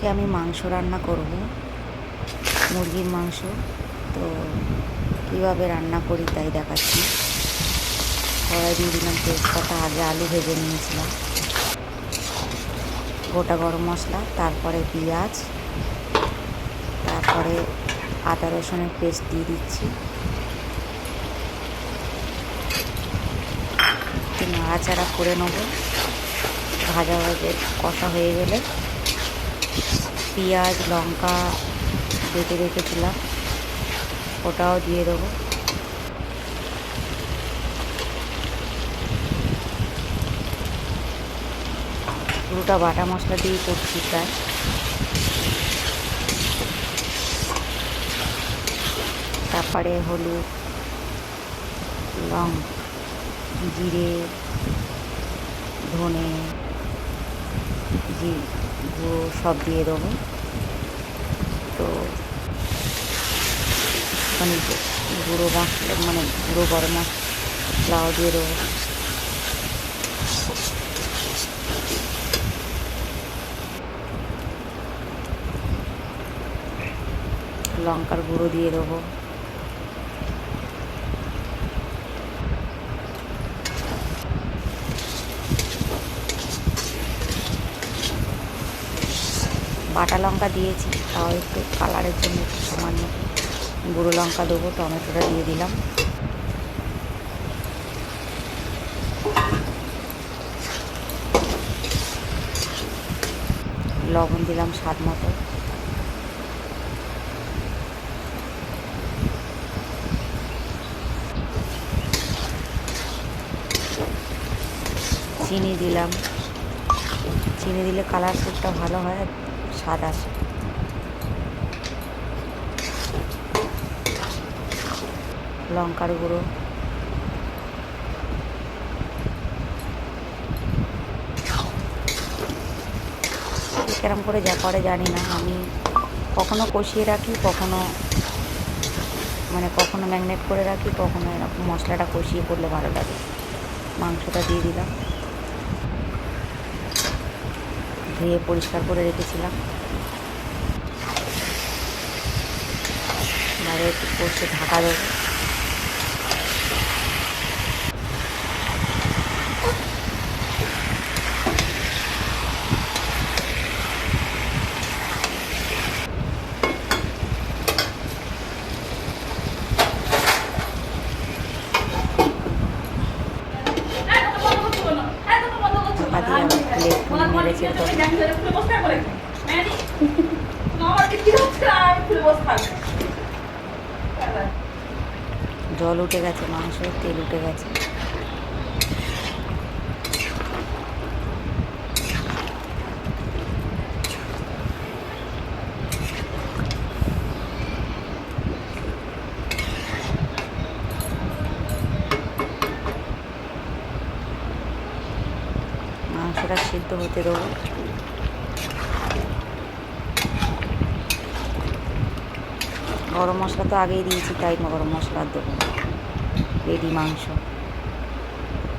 আজকে আমি মাংস রান্না করব, মুরগির মাংস। তো কীভাবে রান্না করি তাই দেখাচ্ছি। কড়াই দিয়ে দিলাম তেজপাতা, আগে আলু ভেজে নিয়েছিলাম, গোটা গরম মশলা, তারপরে পেঁয়াজ, তারপরে আদা রসুনের পেস্ট দিয়ে দিচ্ছি। একটু নাড়াচাড়া করে নেব। ভাজা কষা হয়ে গেলে পেঁয়াজ লঙ্কা বেটে রেখেছিলাম ওটাও দিয়ে দেবো। পুরোটা বাটা মশলা দিয়ে করছি প্রায়। তারপরে হলুদ, জিরে, ধনে গুঁড়ো সব দিয়ে দেবো। তো মানে গুঁড়ো মশলা মানে গুঁড়ো গরম মশলাও দিয়ে দেবো। লঙ্কার গুঁড়ো দিয়ে দেবো। বাটা লঙ্কা দিয়েছি, তাও একটু কালারের জন্য একটু সামান্য গুঁড়ো লঙ্কা দেবো। টমেটোটা দিয়ে দিলাম। লবণ দিলাম স্বাদ মতো। চিনি দিলাম। চিনি দিলে কালারটা ভালো হয়, স্বাদ আসে। লঙ্কার গুঁড়ো, কেরম করে যা করে জানি না, আমি কখনো কষিয়ে রাখি, কখনো ম্যাগনেট করে রাখি, কখনো এরকম মশলাটা কষিয়ে করলে ভালো লাগে। মাংসটা দিয়ে দিলাম, ধুয়ে পরিষ্কার করে রেখেছিলাম। এবারে একটু কষে ঢাকা দেবো। জল উঠে গেছে, মাংসের তেল উঠে গেছে। মাংসটা সিদ্ধ হতে দেবো। গরম মশলা তো আগেই দিয়েছি, তাই গরম মশলা দেবো। রেডি মাংস।